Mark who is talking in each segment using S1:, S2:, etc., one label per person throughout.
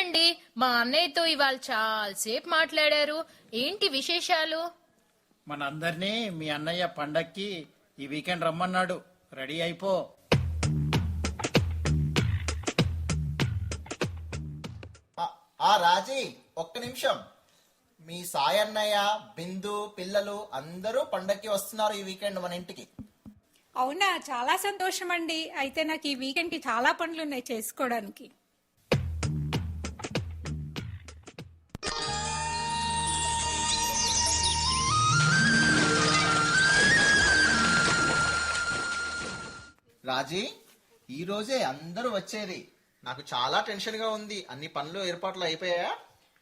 S1: ఏంటండి మా అన్నయ్యతో ఇవాళ చాలాసేపు మాట్లాడారు. ఏంటి విశేషాలు?
S2: మనందరినీ మీ అన్నయ్య పండక్కి ఈ వీకెండ్ రమ్మన్నాడు. రెడీ అయిపో.
S3: రాజీ, ఒక్క నిమిషం. మీ సాయి అన్నయ్య, బిందు, పిల్లలు అందరూ పండక్కి వస్తున్నారు ఈ వీకెండ్ మన ఇంటికి.
S4: అవునా, చాలా సంతోషం అండి. అయితే నాకు ఈ వీకెండ్ కి చాలా పనులు ఉన్నాయి చేసుకోవడానికి.
S3: రాజీ, ఈ రోజే అందరూ వచ్చేది. నాకు చాలా టెన్షన్ గా ఉంది. అన్ని పనులు ఏర్పాట్లు అయిపోయాయా?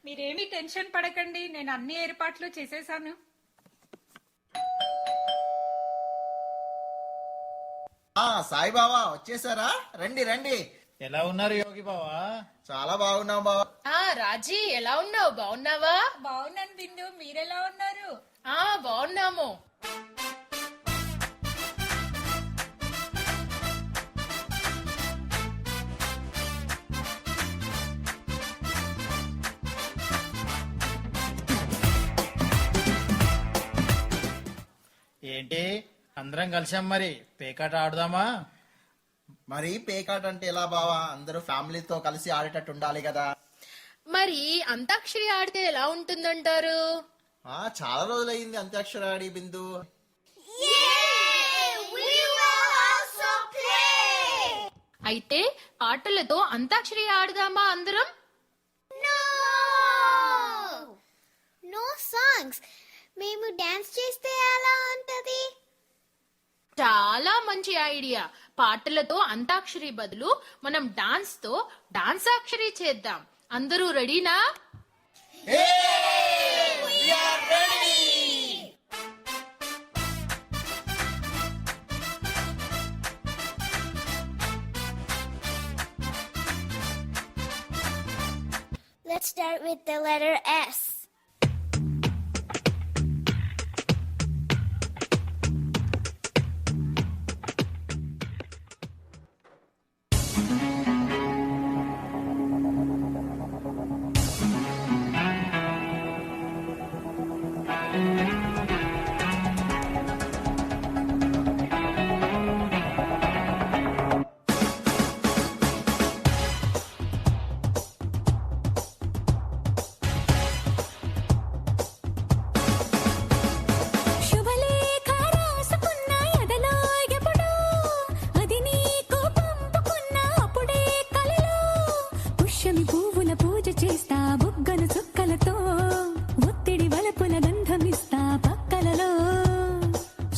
S4: మీరేమీ టెన్షన్ పడకండి, నేను అన్ని ఏర్పాట్లు చేసేసాను.
S3: సాయిబాబా వచ్చేసారా? రండి రండి.
S2: ఎలా ఉన్నారు యోగి బావా?
S3: చాలా బాగున్నాం బావా.
S1: రాజీ ఎలా ఉన్నావు? బాగున్నావా?
S4: బాగున్నాను బిందు, మీరెలా ఉన్నారు?
S1: బాగున్నాము.
S2: ఏంటి అందరం కలిసాం, మరి పేకాట ఆడుదామా?
S3: మరి పేకాట అంటే ఎలా బావా? అందరూ ఫ్యామిలీతో కలిసి ఆడేటట్టు ఉండాలి కదా.
S1: మరి అంతాక్షరి ఆడితే ఎలా ఉంటుందంటారు?
S3: చాలా రోజులయ్యింది అంత్యాక్షరి ఆడి బిందు.
S1: అయితే ఆటలతో అంతాక్షరి ఆడదామా అందరం?
S5: No songs. మేము డాన్స్ చేస్తే ఎలా ఉంటది?
S1: చాలా మంచి ఐడియా. పాటలతో అంతాక్షరి బదులు మనం డాన్స్ తో డాన్సాక్షరి చేద్దాం. అందరూ రెడీనా?
S5: Let's start with the letter S.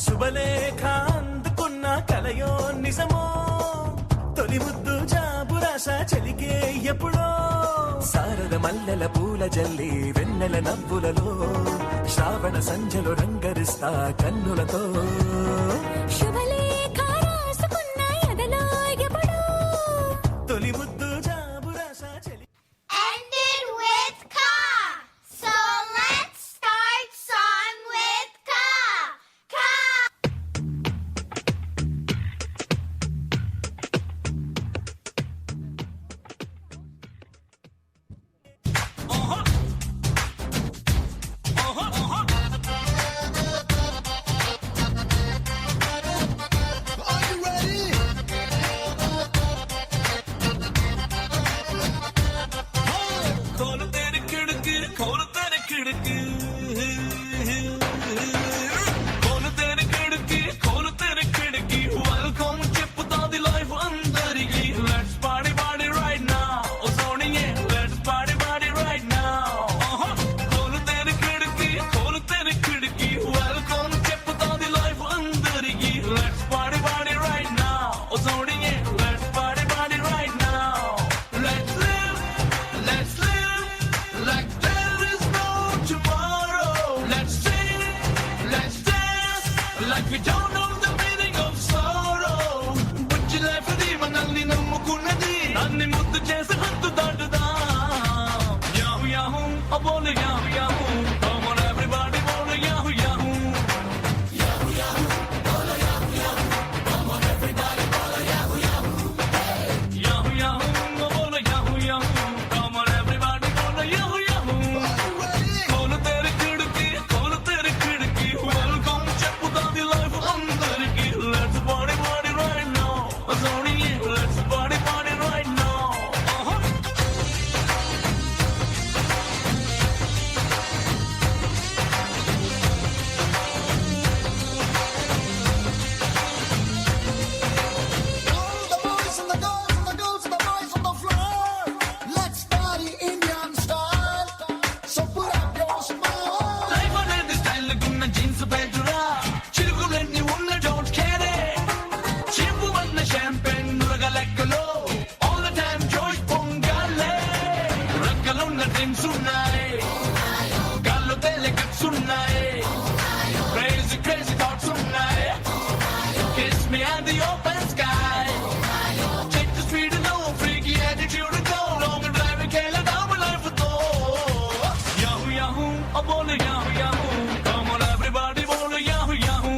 S6: శుభలేఖ అందుకున్న కలయో నిజమో, తొలి ముద్దు జాబురాశ చెలికే ఎప్పుడో, శారద మల్లెల పూల జల్లి వెన్నెల నవ్వులలో, శ్రావణ సంధ్యలో రంగరిస్తా కన్నులతో.
S5: శుభలేఖ రాసుకున్న ఎదలో ఎప్పుడో,
S6: తొలి ముద్దు జాబురాశ చెలి.
S5: ended with ka. So let's start song with ka. Ka.
S6: Champagne నురగలెక్కలో ఆల్ ద టైమ్ జోష్ పొంగాలే రక్కలున్న డ్రింక్స్ ఉన్నాయి గాల్లో తేలే కట్స్ ఉన్నాయి క్రేజీ క్రేజీ థాట్స్ ఉన్నాయి kiss me and the open sky check the speed లో ఫ్రీకీ యాటిట్యూడ్ తో లాంగ్ డ్రైవ్ కేల డౌన్ లైఫ్ తో యాహూ యాహూ అ బోల్ yahoo yahoo come on everybody బోల్ yahoo yahoo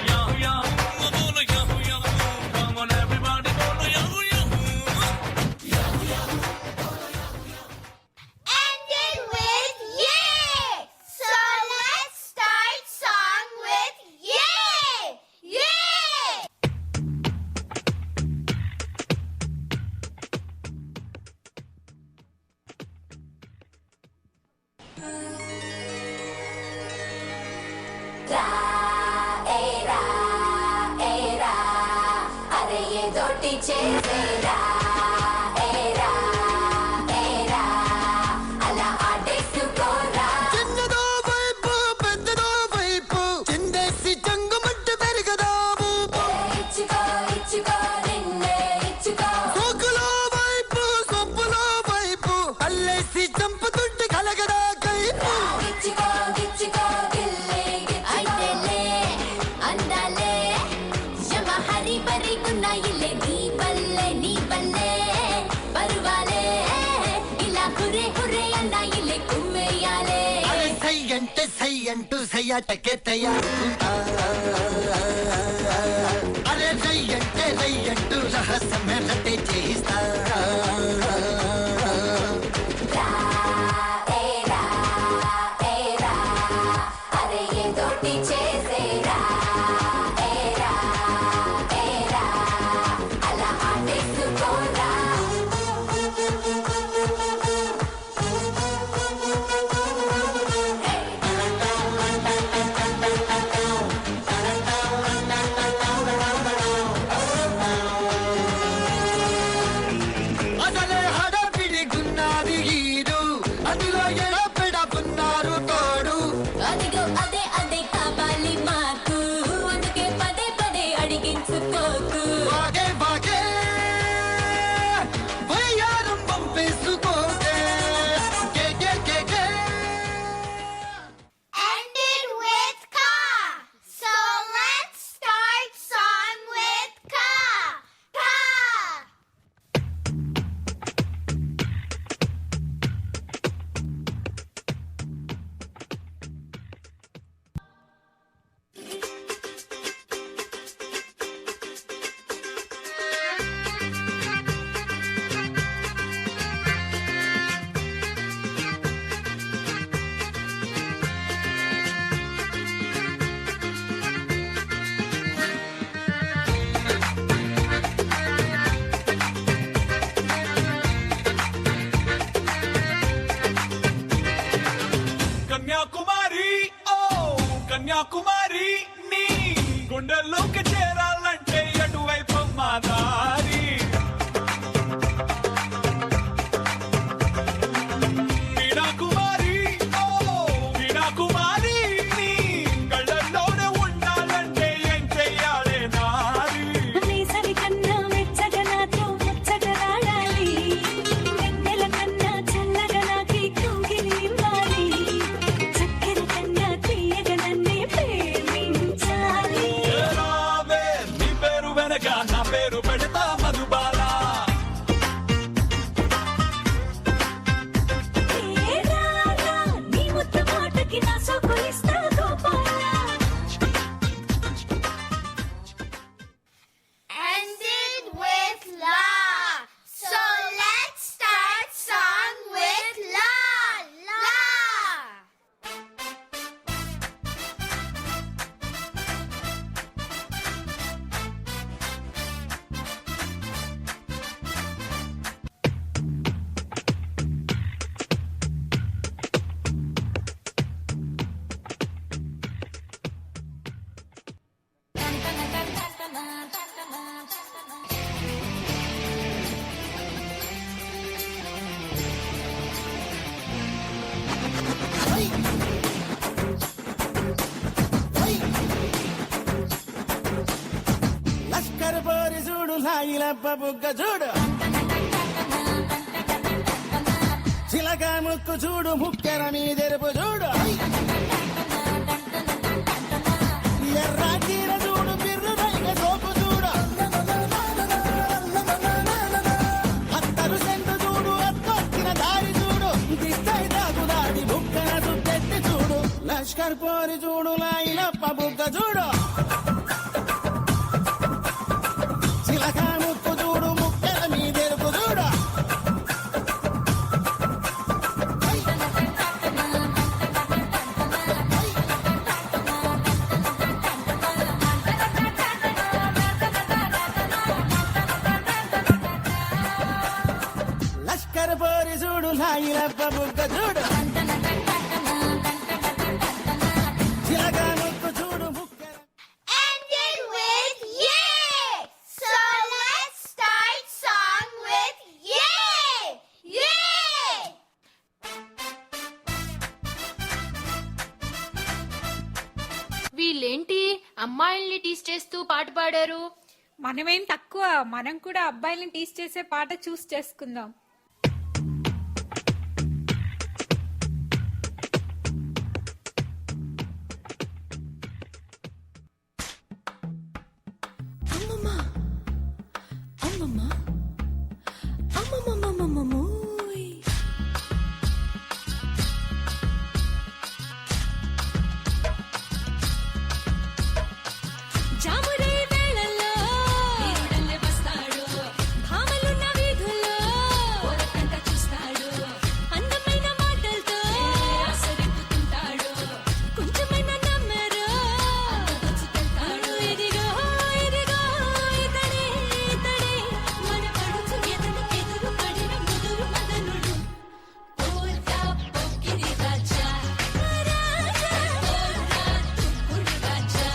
S6: Yahoo yahoo, bolo yahoo yahoo, come on everybody, bolo yahoo yahoo.
S5: Ended with yay. So let's start song with yay. Yay.
S7: అరే ఏదోటి చేసేరా ఏరా ఏరా అలా ఆడేసుకోరా
S8: చిన్నదో వైపు పెద్దదో వైపు చిందేసి చంగుమంటు పెరగదా
S7: ఇచ్చుకో ఇచ్చుకో నిన్నే ఇచ్చుకో
S8: సోకులో వైపు సొప్పులో వైపు అల్లేసి చంపుతుంటే కలగదా కైపు
S7: ఇచ్చుకో ఇచ్చుకో గిల్లే
S5: అయితేలే అందాలే యమ హరి బరికున్న ఇల్లే నీ పల్లె పరువాలే ఇలా హురే హురే అన్న ఇల్లే కుమ్మేయాలే
S8: అరే సై అంటే సై అంటూ సయ్యాటకే తయారు అరే సై అంటే రై అంటూ రహస్యమే రతే చేయిస్తా
S7: ఏరా ఏరా అరే ఏదోటి చేసేరా ఏరా ఏరా అలా ఆడేసుకోరా
S8: అసలే హడపిడి గున్నాది ఈడు అందులో ఎడపెడపున్నారు తోడు
S7: అదిగో అదే అదే కావాలి మాకు అందుకే పదే పదే అడిగించుకోకు
S8: బాగే బాగే వయ్యారం పంపేసుకోకే కే కే కే కే
S5: Ended with ka. So let's start song with ka. Ka.
S6: Kanyakumari ఓ కన్యాకుమారి నీ గుండెల్లోకి చేరాలంటే అటువైపు మా దారి వీణాకుమారి ఓ వీణాకుమారి నీ కళ్ళల్లోనే ఉండాలంటే ఏం చెయ్యాలే నారి
S7: వేసవి కన్నా వెచ్చగా నాతో ముచ్చటలాడాలి వెన్నెల కన్నా చల్లగా నాకి కౌగిలి ఇవ్వాలి చక్కెర కన్నా తీయగా నన్నే ప్రేమించాలి
S6: రావే నీ పేరు వెనక నా పేరు పెడతా మధుబాల
S7: ఏ రారా నీ ముద్దు మాటకి నా సోకు
S9: లాయిలప్ప బుగ్గ చూడు చిలక ముక్కు చూడు ముక్కెర మీదెరుపు చూడు ఎర్ర చీర చూడు బిర్రు రైగ సోపు చూడు అత్తరు సెంటు చూడు అత్తొచ్చిన దారి చూడు దిస్తై దాగుదాడి బుక్కన చుట్టెత్తి చూడు లష్కర్ పోరి చూడు లాయిలప్ప బుగ్గ చూడు చిలక ముక్కు చూడు ముక్కెర మీదెరుపు చూడు లష్కర్ పోరి చూడు లాయిలప్ప బుగ్గ చూడు చిలక ముక్కు చూడు ముక్కెర
S5: Ended with yay! So let's start song with yay! Yay!
S1: వీళ్ళేంటి అమ్మాయిల్ని టీస్ చేస్తూ పాట పాడారు?
S4: మనమేం తక్కువ, మనం కూడా అబ్బాయిలను టీస్ చేసే పాట చూస్ చేసుకుందాం.
S7: జామురే వేళల్లో వీరుడల్లే వస్తాడు, భామలున్న వీధుల్లో ఓరకంట చూస్తాడు, అందమైన మాటలతో ఆసరిపుతుంటాడు, కొంచెమైన నమ్మరు దోచుకెళ్తాడు. ఇదిగో ఇదిగో ఇతడే ఇతడే మన పడుచు ఎదురు పడిన ముదురు మదనుడు, పోతా పొక్కిరి రాజా రాజా పోతా తుక్కుడు రాజా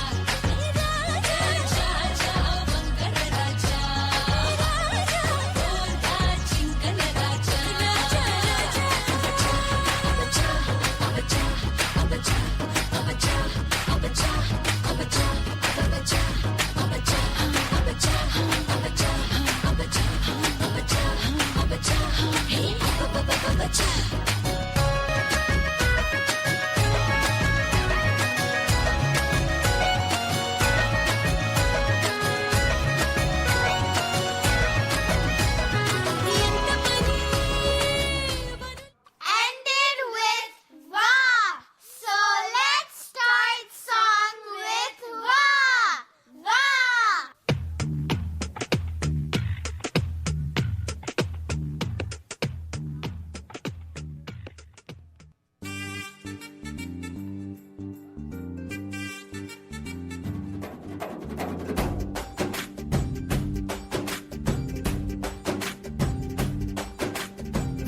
S5: Ended with va. So let's start song with va. Va.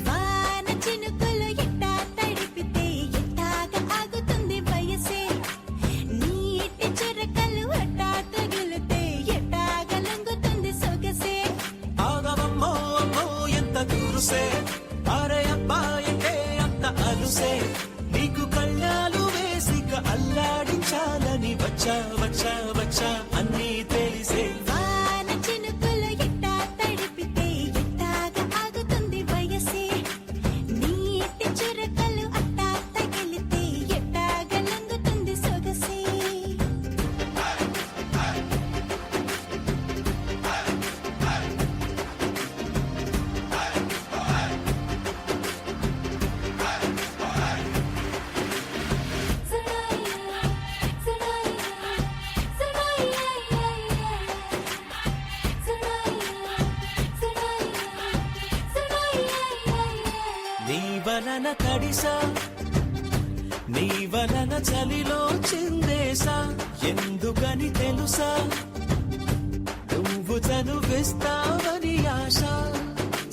S7: వాన చినుకులు ఎట్టా తడిపితే ఎట్టాగా ఆగుతుంది వయసే, నీటి చురకలు అట్టా తగిలితే ఎట్టాగా లొంగుతుంది సొగసే.
S6: ఆగవమ్మో అమ్మో ఎంత దూరుసే అరే అబ్బాయంటే అంత అలుసే నీకు కళ్ళాలు వేసిక అల్లాడించాలని వచ్చా వచ్చా వచ్చా అన్నీ తెలిసే
S7: వాన చినుకులు ఎట్టా తడిపితే ఎట్టాగా ఆగుతుంది వయసే, నీటి చురకలు అట్టా తగిలితే ఎట్టాగా లొంగుతుంది సొగసే.
S6: నీ వలన తడిసా నీ వలన చలిలో చిందేసా ఎందుకని తెలుసా నువ్వు చనువిస్తావని ఆశ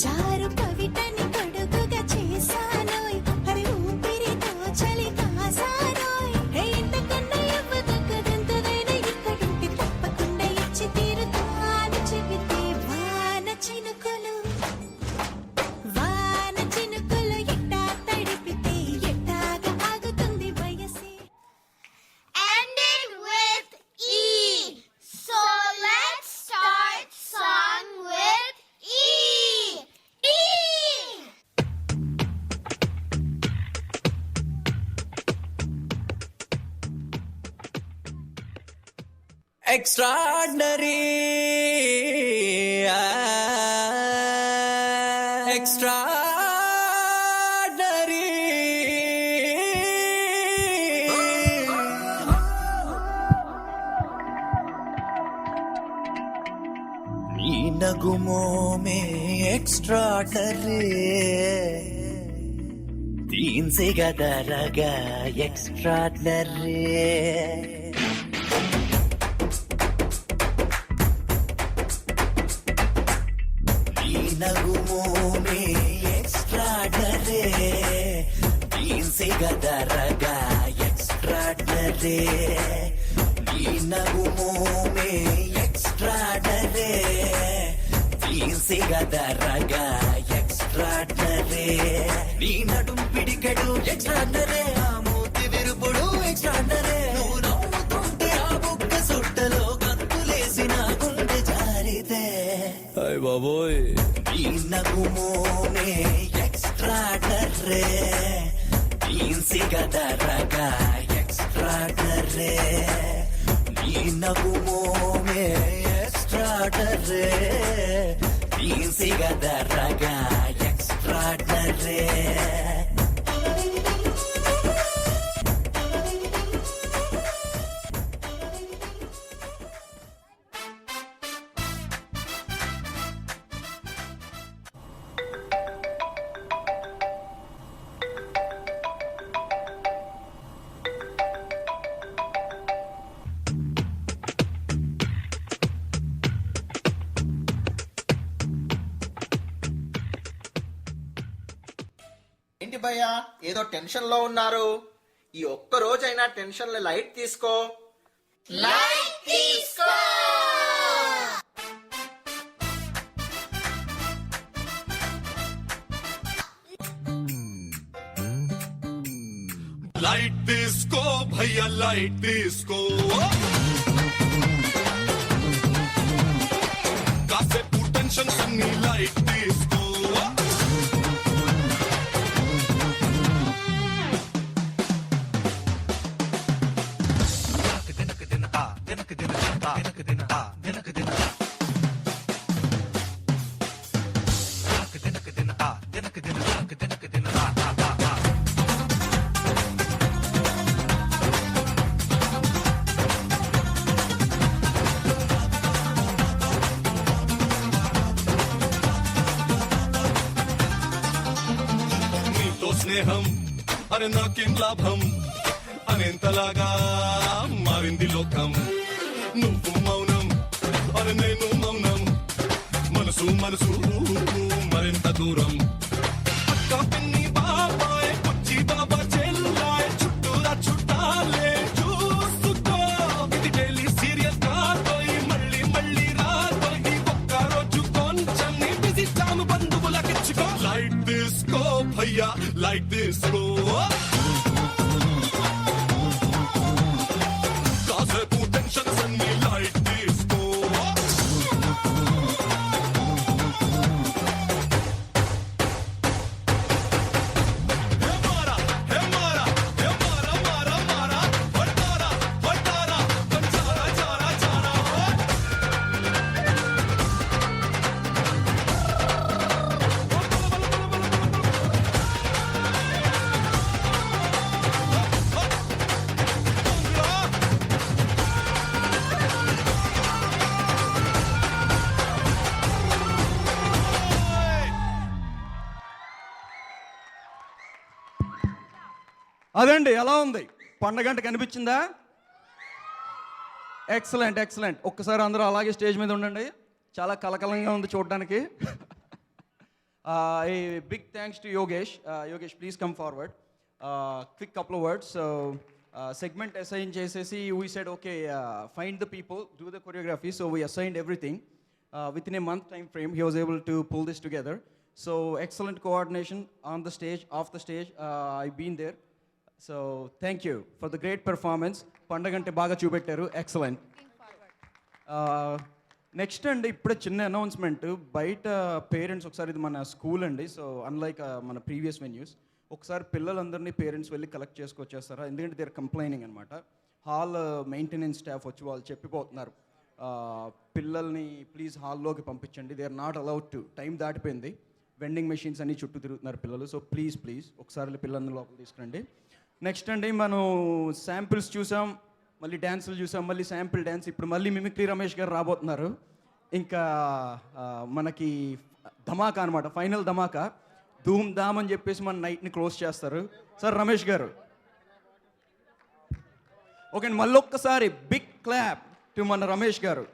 S7: చారు పవిటని కొడుకుగా చేశానోయ్, అరే ఊపిరితో చలి కాసానోయ్. హే ఇంతకన్నా ఇవ్వదగ్గదెంతదైనా ఇక్కడుంటే తప్పకుండా ఇచ్చి తీరుతాను చెబితే వాన చినుకులు ఎట్టా తడిపితే ఎట్టాగా ఆగుతుంది వయసే.
S5: Ended with e. So let's start song
S10: Extraordinary, extraordinary. నీ నగుమోమే extraordinary. तीन से गदा लगा extraordinary. నగుమోమే ఎక్స్ట్రాడనరీ దీన్ సే గదరగా ఎక్స్ట్రాడనరీ నీ నగుమోమే ఎక్స్ట్రాడనరీ దీన్ సే గదరగా ఎక్స్ట్రాడనరీ నీ నడుం పిడికెడు ఎక్స్ట్రాడనరీ ఆ మూతి విరుపుడు ఎక్స్ట్రాడనరీ నువ్వు నవ్వుతుంటే ఆ బుక్క సుట్టలో గంతులేసిన గుండె జారితే అయ్ బాబోయ్ నగుమోమే ఎక్స్ట్రాడనరీ దీన్ సే గదరగా ఎక్స్ట్రాడనరీ నీ నగుమోమే ఎక్స్ట్రాడనరీ దీన్ సే గదరగా ఎక్స్ట్రాడనరీ.
S3: ఏంటి భయ్యా ఏదో టెన్షన్ లో ఉన్నారు? ఈ ఒక్క రోజైనా టెన్షన్ లైట్ తీసుకో.
S6: లైట్ తీసుకో భయ్యా లైట్ తీసుకో కాసేపు టెన్షన్స్ అన్ని లైట్ తీసుకో స్నేహం అరే నాకేం లాభం అనేంతలాగా మారింది లోకం నువ్వు మౌనం అరే నేను మౌనం మనసు మనసు మరింత దూరం అక్క పిన్ని బాబాయ్ కొచ్చి బాబా చెల్లాయ్ చుట్టూరా చుట్టాలే చూసుకో ఇది డైలీ సీరియస్ కాదోయ్ మళ్ళీ మళ్ళీ రాదోయ్ ఒక్క రోజు కొంచెం నీ బిజీ టామ్ బంధువులకిచ్చుకో లైట్ తీసుకో భయ్యా లైట్ తీసుకో కాసేపు టెన్షన్స్ అన్ని లైట్ తీసుకో
S11: అదండి ఎలా ఉంది పండగంట కనిపించిందా? Excellent excellent. ఒక్కసారి అందరూ అలాగే స్టేజ్ మీద ఉండండి. చాలా కలకలంగా ఉంది చూడడానికి. A big thanks to Yogesh. Yogesh please come forward. Quick couple of words. Segment assign చేసేసి we said okay find the people do the choreography. So we assigned everything within a month time frame. He was able to pull this together. So excellent coordination on the stage, off the stage. I been there. So thank you for the great performance. పండగంటే బాగా చూపెట్టారు. Excellent. Next అండి ఇప్పుడే చిన్న announcement. బయట parents ఒకసారి, ఇది మన స్కూల్ అండి, సో అన్లైక్ మన ప్రీవియస్ వెన్యూస్, ఒకసారి పిల్లలందరినీ పేరెంట్స్ వెళ్ళి కలెక్ట్ చేసుకొచ్చేస్తారా? ఎందుకంటే దే ఆర్ కంప్లైనింగ్ అనమాట. హాల్ మెయింటెనెన్స్ స్టాఫ్ వచ్చి వాళ్ళు చెప్పిపోతున్నారు, పిల్లల్ని ప్లీజ్ హాల్లోకి పంపించండి, they are not allowed to, time దాటిపోయింది, వెండింగ్ మెషిన్స్ అన్ని చుట్టూ తిరుగుతున్నారు పిల్లలు, సో ప్లీజ్ ఒకసారి పిల్లల్ని లోపల తీసుకురండి. నెక్స్ట్ అండి, మనం శాంపిల్స్ చూసాం, మళ్ళీ డ్యాన్సులు చూసాం, మళ్ళీ శాంపిల్ డ్యాన్స్, ఇప్పుడు మళ్ళీ మిమిక్రీ రమేష్ గారు రాబోతున్నారు. ఇంకా మనకి ధమాకా అనమాట, ఫైనల్ ధమాకా, ధూమ్ ధామ్ అని చెప్పేసి మన నైట్ని క్లోజ్ చేస్తారు. సార్ రమేష్ గారు, ఓకే అండి, మళ్ళీ ఒక్కసారి బిగ్ క్లాప్ టు మన రమేష్ గారు.